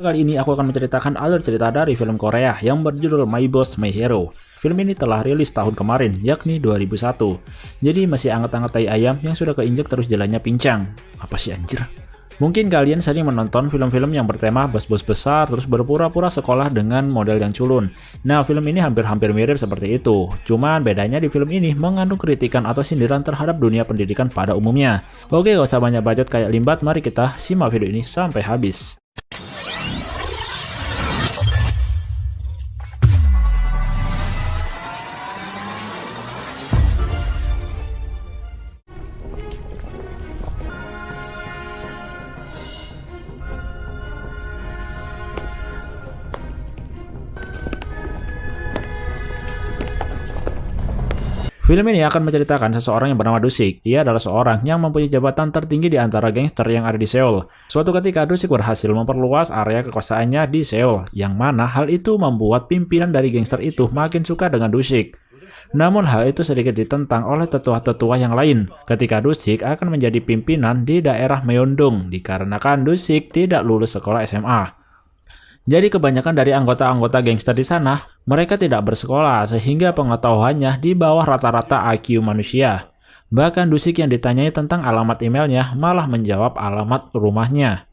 Kali ini aku akan menceritakan alur cerita dari film Korea yang berjudul My Boss My Hero. Film ini telah rilis tahun kemarin, yakni 2001. Jadi masih anget-anget tai ayam yang sudah keinjek terus jalannya pincang. Apa sih anjir? Mungkin kalian sering menonton film-film yang bertema bos-bos besar terus berpura-pura sekolah dengan model yang culun. Nah, film ini hampir-hampir mirip seperti itu. Cuman bedanya di film ini mengandung kritikan atau sindiran terhadap dunia pendidikan pada umumnya. Oke, gak usah banyak bacot kayak limbat, mari kita simak video ini sampai habis. Film ini akan menceritakan seseorang yang bernama Dusik. Ia adalah seorang yang mempunyai jabatan tertinggi di antara gangster yang ada di Seoul. Suatu ketika Dusik berhasil memperluas area kekuasaannya di Seoul, yang mana hal itu membuat pimpinan dari gangster itu makin suka dengan Dusik. Namun hal itu sedikit ditentang oleh tetua-tetua yang lain ketika Dusik akan menjadi pimpinan di daerah Myeongdong dikarenakan Dusik tidak lulus sekolah SMA. Jadi kebanyakan dari anggota-anggota gangster di sana, mereka tidak bersekolah sehingga pengetahuannya di bawah rata-rata IQ manusia. Bahkan Dusik yang ditanyai tentang alamat emailnya malah menjawab alamat rumahnya.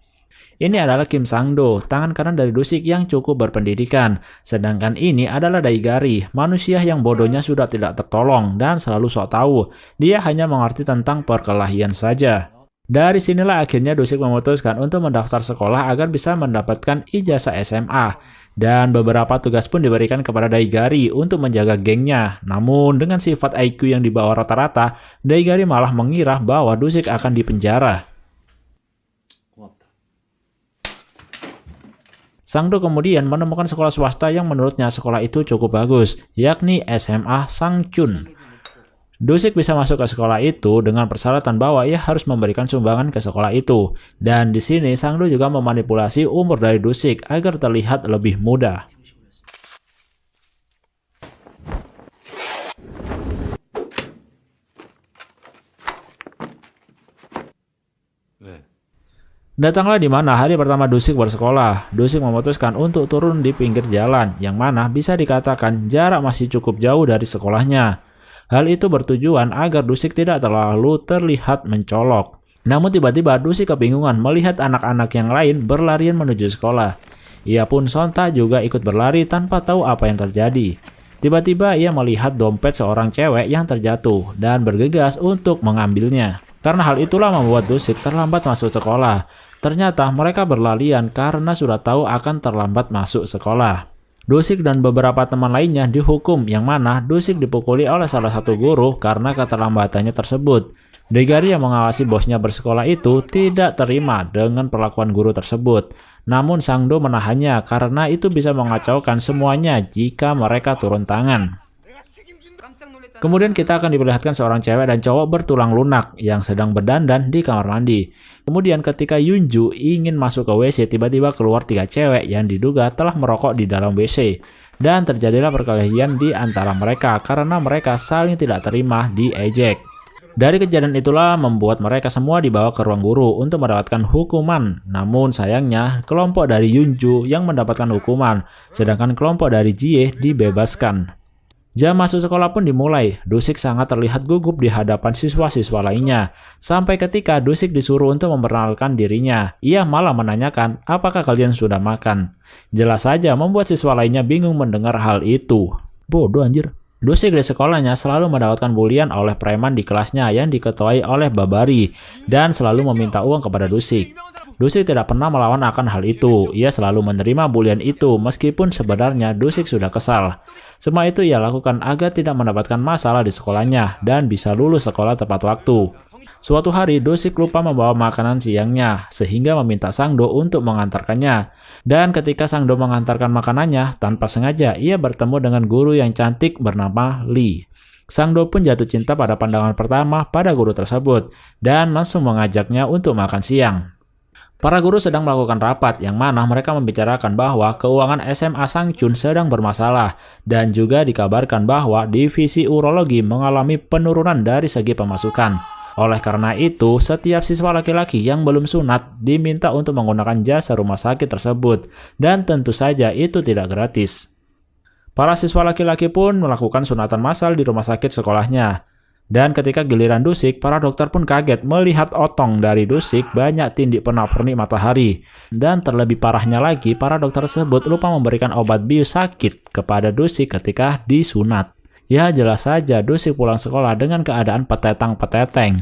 Ini adalah Kim Sang-do, tangan kanan dari Dusik yang cukup berpendidikan. Sedangkan ini adalah Daigari, manusia yang bodohnya sudah tidak tertolong dan selalu sok tahu. Dia hanya mengerti tentang perkelahian saja. Dari sinilah akhirnya Dusik memutuskan untuk mendaftar sekolah agar bisa mendapatkan ijazah SMA. Dan beberapa tugas pun diberikan kepada Daigari untuk menjaga gengnya. Namun dengan sifat IQ yang di bawah rata-rata, Daigari malah mengira bahwa Dusik akan dipenjara. Sang-do kemudian menemukan sekolah swasta yang menurutnya sekolah itu cukup bagus, yakni SMA Sangchun. Dusik bisa masuk ke sekolah itu dengan persyaratan bahwa ia harus memberikan sumbangan ke sekolah itu. Dan di sini Sang-do juga memanipulasi umur dari Dusik agar terlihat lebih muda. Datanglah di mana hari pertama Dusik bersekolah. Dusik memutuskan untuk turun di pinggir jalan, yang mana bisa dikatakan jarak masih cukup jauh dari sekolahnya. Hal itu bertujuan agar Dusik tidak terlalu terlihat mencolok. Namun tiba-tiba Dusik kebingungan melihat anak-anak yang lain berlarian menuju sekolah. Ia pun sontak juga ikut berlari tanpa tahu apa yang terjadi. Tiba-tiba ia melihat dompet seorang cewek yang terjatuh dan bergegas untuk mengambilnya. Karena hal itulah membuat Dusik terlambat masuk sekolah. Ternyata mereka berlarian karena sudah tahu akan terlambat masuk sekolah. Dusik dan beberapa teman lainnya dihukum, yang mana Dusik dipukuli oleh salah satu guru karena keterlambatannya tersebut. Daigari yang mengawasi bosnya bersekolah itu tidak terima dengan perlakuan guru tersebut. Namun Sang-do menahannya karena itu bisa mengacaukan semuanya jika mereka turun tangan. Kemudian kita akan diperlihatkan seorang cewek dan cowok bertulang lunak yang sedang berdandan di kamar mandi. Kemudian ketika Yunju ingin masuk ke WC, tiba-tiba keluar 3 cewek yang diduga telah merokok di dalam WC. Dan terjadilah perkelahian di antara mereka karena mereka saling tidak terima diejek. Dari kejadian itulah membuat mereka semua dibawa ke ruang guru untuk mendapatkan hukuman. Namun sayangnya kelompok dari Yunju yang mendapatkan hukuman, sedangkan kelompok dari Jie dibebaskan. Jam masuk sekolah pun dimulai. Dusik sangat terlihat gugup di hadapan siswa-siswa lainnya. Sampai ketika Dusik disuruh untuk memperkenalkan dirinya, ia malah menanyakan, apakah kalian sudah makan? Jelas saja membuat siswa lainnya bingung mendengar hal itu. Bodoh anjir. Dusik di sekolahnya selalu mendapatkan bulian oleh preman di kelasnya yang diketuai oleh Babari dan selalu meminta uang kepada Dusik. Dusik tidak pernah melawan akan hal itu. Ia selalu menerima bulian itu meskipun sebenarnya Dusik sudah kesal. Semua itu ia lakukan agar tidak mendapatkan masalah di sekolahnya dan bisa lulus sekolah tepat waktu. Suatu hari Dusik lupa membawa makanan siangnya sehingga meminta Sang-do untuk mengantarkannya. Dan ketika Sang-do mengantarkan makanannya, tanpa sengaja ia bertemu dengan guru yang cantik bernama Lee. Sang-do pun jatuh cinta pada pandangan pertama pada guru tersebut dan langsung mengajaknya untuk makan siang. Para guru sedang melakukan rapat yang mana mereka membicarakan bahwa keuangan SMA Sangchun sedang bermasalah dan juga dikabarkan bahwa divisi urologi mengalami penurunan dari segi pemasukan. Oleh karena itu, setiap siswa laki-laki yang belum sunat diminta untuk menggunakan jasa rumah sakit tersebut, dan tentu saja itu tidak gratis. Para siswa laki-laki pun melakukan sunatan massal di rumah sakit sekolahnya. Dan ketika giliran Dusik, para dokter pun kaget melihat otong dari Dusik banyak tindik pernak-pernik matahari. Dan terlebih parahnya lagi, para dokter tersebut lupa memberikan obat bius sakit kepada Dusik ketika disunat. Ya jelas saja Dusik pulang sekolah dengan keadaan petetang-peteteng.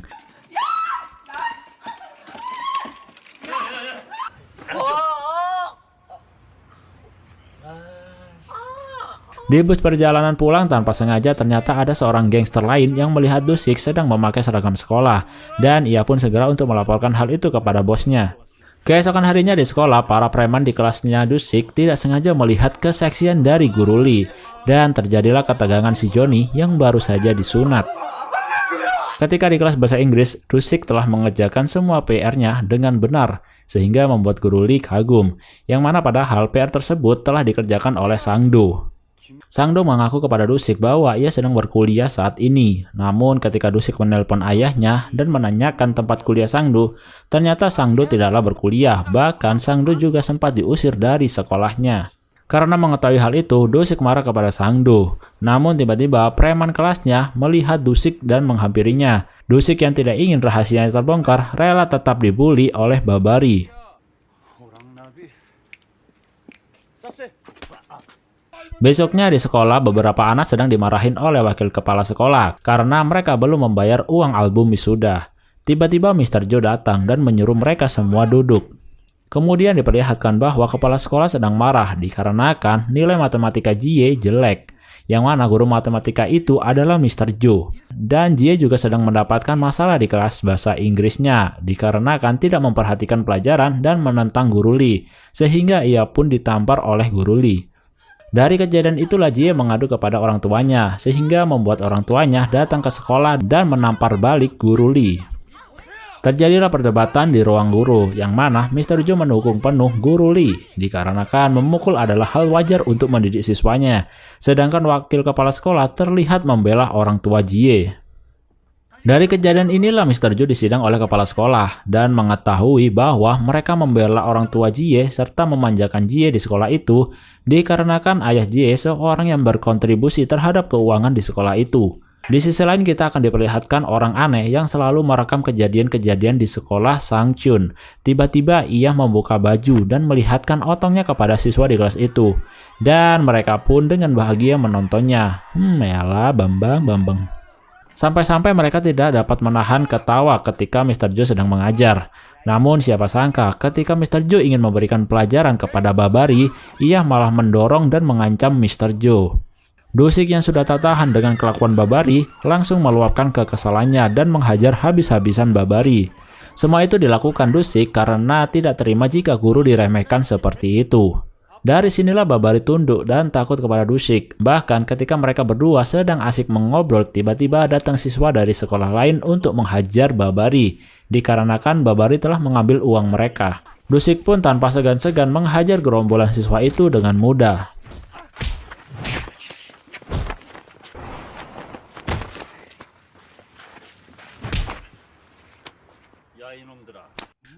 Di bus perjalanan pulang tanpa sengaja ternyata ada seorang gangster lain yang melihat Dusik sedang memakai seragam sekolah. Dan ia pun segera untuk melaporkan hal itu kepada bosnya. Keesokan harinya di sekolah, para preman di kelasnya Dusik tidak sengaja melihat keseksian dari Guru Lee. Dan terjadilah ketegangan si Johnny yang baru saja disunat. Ketika di kelas bahasa Inggris, Dusik telah mengerjakan semua PR-nya dengan benar, sehingga membuat Guru Lee kagum, yang mana padahal PR tersebut telah dikerjakan oleh Sang-do. Sang-do mengaku kepada Dusik bahwa ia sedang berkuliah saat ini. Namun ketika Dusik menelpon ayahnya dan menanyakan tempat kuliah Sang-do, ternyata Sang-do tidaklah berkuliah, bahkan Sang-do juga sempat diusir dari sekolahnya. Karena mengetahui hal itu, Dusik marah kepada Sang-do. Namun tiba-tiba preman kelasnya melihat Dusik dan menghampirinya. Dusik yang tidak ingin rahasianya terbongkar, rela tetap dibully oleh Babari. Besoknya di sekolah, beberapa anak sedang dimarahin oleh wakil kepala sekolah karena mereka belum membayar uang album wisuda. Tiba-tiba Mr. Joe datang dan menyuruh mereka semua duduk. Kemudian diperlihatkan bahwa kepala sekolah sedang marah dikarenakan nilai matematika Jie jelek, yang mana guru matematika itu adalah Mr. Joe. Dan Jie juga sedang mendapatkan masalah di kelas bahasa Inggrisnya dikarenakan tidak memperhatikan pelajaran dan menentang Guru Lee, sehingga ia pun ditampar oleh Guru Lee. Dari kejadian itulah Jie mengadu kepada orang tuanya, sehingga membuat orang tuanya datang ke sekolah dan menampar balik Guru Lee. Terjadilah perdebatan di ruang guru, yang mana Mr. Joe mendukung penuh Guru Lee, dikarenakan memukul adalah hal wajar untuk mendidik siswanya, sedangkan wakil kepala sekolah terlihat membela orang tua Jie. Dari kejadian inilah Mr. Joe disidang oleh kepala sekolah, dan mengetahui bahwa mereka membela orang tua Jie serta memanjakan Jie di sekolah itu, dikarenakan ayah Jie seorang yang berkontribusi terhadap keuangan di sekolah itu. Di sisi lain kita akan diperlihatkan orang aneh yang selalu merekam kejadian-kejadian di sekolah Sang Chun. Tiba-tiba ia membuka baju dan melihatkan otongnya kepada siswa di kelas itu. Dan mereka pun dengan bahagia menontonnya. Yalah Bambang. Sampai-sampai mereka tidak dapat menahan ketawa ketika Mr. Joe sedang mengajar. Namun siapa sangka ketika Mr. Joe ingin memberikan pelajaran kepada Babari, ia malah mendorong dan mengancam Mr. Joe. Dusik yang sudah tak tahan dengan kelakuan Babari langsung meluapkan kekesalannya dan menghajar habis-habisan Babari. Semua itu dilakukan Dusik karena tidak terima jika guru diremehkan seperti itu. Dari sinilah Babari tunduk dan takut kepada Dusik. Bahkan ketika mereka berdua sedang asik mengobrol, tiba-tiba datang siswa dari sekolah lain untuk menghajar Babari, dikarenakan Babari telah mengambil uang mereka. Dusik pun tanpa segan-segan menghajar gerombolan siswa itu dengan mudah.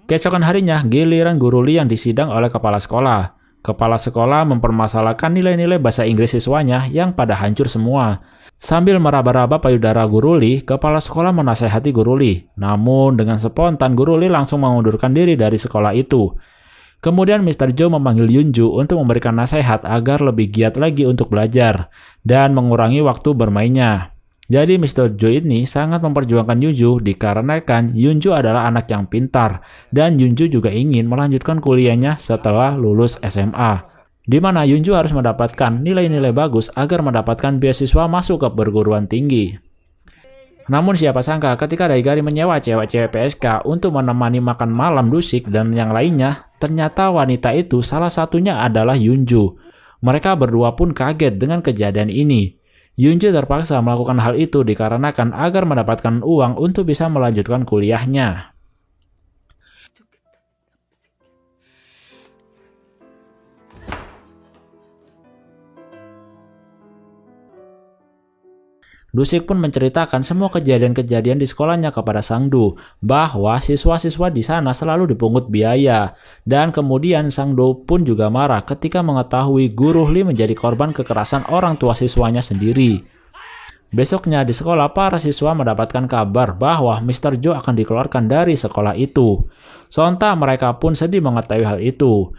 Keesokan harinya, giliran Guru Lee yang disidang oleh kepala sekolah. Kepala sekolah mempermasalahkan nilai-nilai bahasa Inggris siswanya yang pada hancur semua. Sambil meraba-raba payudara Guru Lee, kepala sekolah menasehati Guru Lee. Namun dengan spontan Guru Lee langsung mengundurkan diri dari sekolah itu. Kemudian Mr. Joe memanggil Yunju untuk memberikan nasihat agar lebih giat lagi untuk belajar dan mengurangi waktu bermainnya. Jadi Mr. Joe ini sangat memperjuangkan Yunju dikarenakan Yunju adalah anak yang pintar dan Yunju juga ingin melanjutkan kuliahnya setelah lulus SMA. Di mana Yunju harus mendapatkan nilai-nilai bagus agar mendapatkan beasiswa masuk ke perguruan tinggi. Namun siapa sangka ketika Daigari menyewa cewek-cewek PSK untuk menemani makan malam Dusik dan yang lainnya, ternyata wanita itu salah satunya adalah Yunju. Mereka berdua pun kaget dengan kejadian ini. Yunju terpaksa melakukan hal itu dikarenakan agar mendapatkan uang untuk bisa melanjutkan kuliahnya. Dusik pun menceritakan semua kejadian-kejadian di sekolahnya kepada Sang-do, bahwa siswa-siswa di sana selalu dipungut biaya. Dan kemudian Sang-do pun juga marah ketika mengetahui guru Lee menjadi korban kekerasan orang tua siswanya sendiri. Besoknya di sekolah, para siswa mendapatkan kabar bahwa Mr. Jo akan dikeluarkan dari sekolah itu. Sontak mereka pun sedih mengetahui hal itu.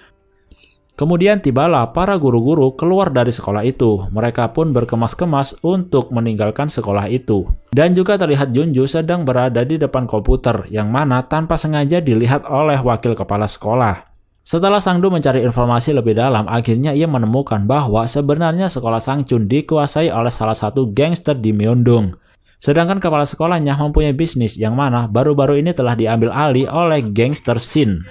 Kemudian tibalah para guru-guru keluar dari sekolah itu. Mereka pun berkemas-kemas untuk meninggalkan sekolah itu. Dan juga terlihat Junju sedang berada di depan komputer, yang mana tanpa sengaja dilihat oleh wakil kepala sekolah. Setelah Sang-do mencari informasi lebih dalam, akhirnya ia menemukan bahwa sebenarnya sekolah Sang-chun dikuasai oleh salah satu gangster di Myeongdong. Sedangkan kepala sekolahnya mempunyai bisnis yang mana baru-baru ini telah diambil alih oleh gangster Shin.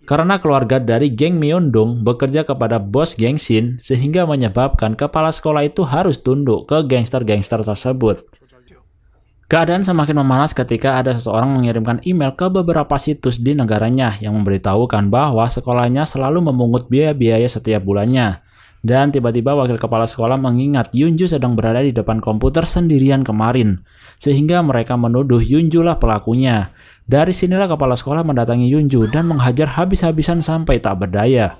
Karena keluarga dari geng Myeongdong bekerja kepada bos geng Shin, sehingga menyebabkan kepala sekolah itu harus tunduk ke gangster-gangster tersebut. Keadaan semakin memanas ketika ada seseorang mengirimkan email ke beberapa situs di negaranya yang memberitahukan bahwa sekolahnya selalu memungut biaya-biaya setiap bulannya. Dan tiba-tiba wakil kepala sekolah mengingat Yunju sedang berada di depan komputer sendirian kemarin, sehingga mereka menuduh Yunju lah pelakunya. Dari sinilah kepala sekolah mendatangi Yunju dan menghajar habis-habisan sampai tak berdaya.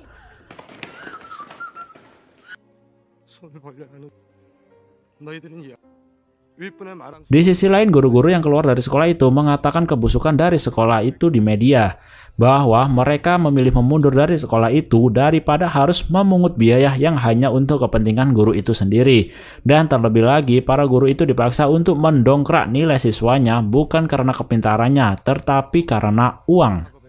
Di sisi lain, guru-guru yang keluar dari sekolah itu mengatakan kebusukan dari sekolah itu di media, bahwa mereka memilih memundur dari sekolah itu daripada harus memungut biaya yang hanya untuk kepentingan guru itu sendiri. Dan terlebih lagi, para guru itu dipaksa untuk mendongkrak nilai siswanya bukan karena kepintarannya, tetapi karena uang.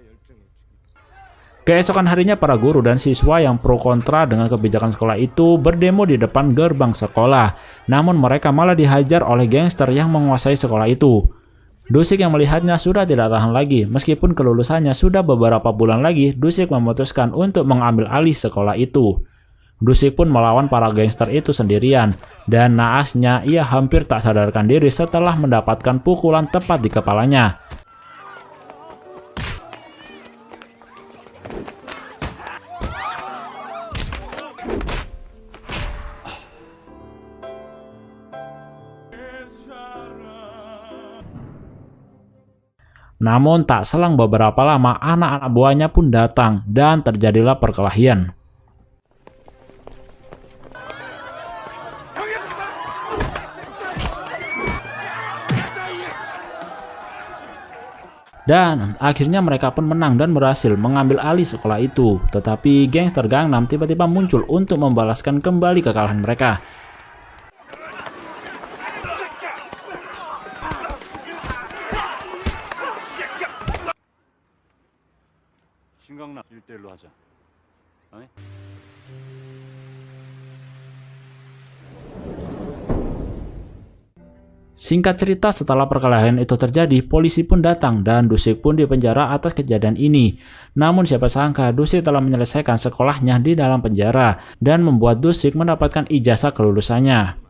Keesokan harinya, para guru dan siswa yang pro kontra dengan kebijakan sekolah itu berdemo di depan gerbang sekolah. Namun mereka malah dihajar oleh gangster yang menguasai sekolah itu. Dusik yang melihatnya sudah tidak tahan lagi. Meskipun kelulusannya sudah beberapa bulan lagi, Dusik memutuskan untuk mengambil alih sekolah itu. Dusik pun melawan para gangster itu sendirian. Dan naasnya, ia hampir tak sadarkan diri setelah mendapatkan pukulan tepat di kepalanya. Namun tak selang beberapa lama, anak-anak buahnya pun datang dan terjadilah perkelahian. Dan akhirnya mereka pun menang dan berhasil mengambil alih sekolah itu. Tetapi gangster Gangnam tiba-tiba muncul untuk membalaskan kembali kekalahan mereka. 신강남 1대1로 하자. 아니? Singkat cerita, setelah perkelahian itu terjadi, polisi pun datang dan Dusik pun dipenjara atas kejadian ini. Namun siapa sangka Dusik telah menyelesaikan sekolahnya di dalam penjara dan membuat Dusik mendapatkan ijazah kelulusannya.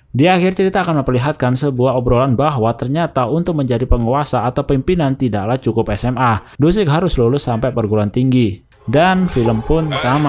Di akhir cerita akan memperlihatkan sebuah obrolan bahwa ternyata untuk menjadi penguasa atau pimpinan tidaklah cukup SMA. Dusik harus lulus sampai perguruan tinggi. Dan film pun tamat.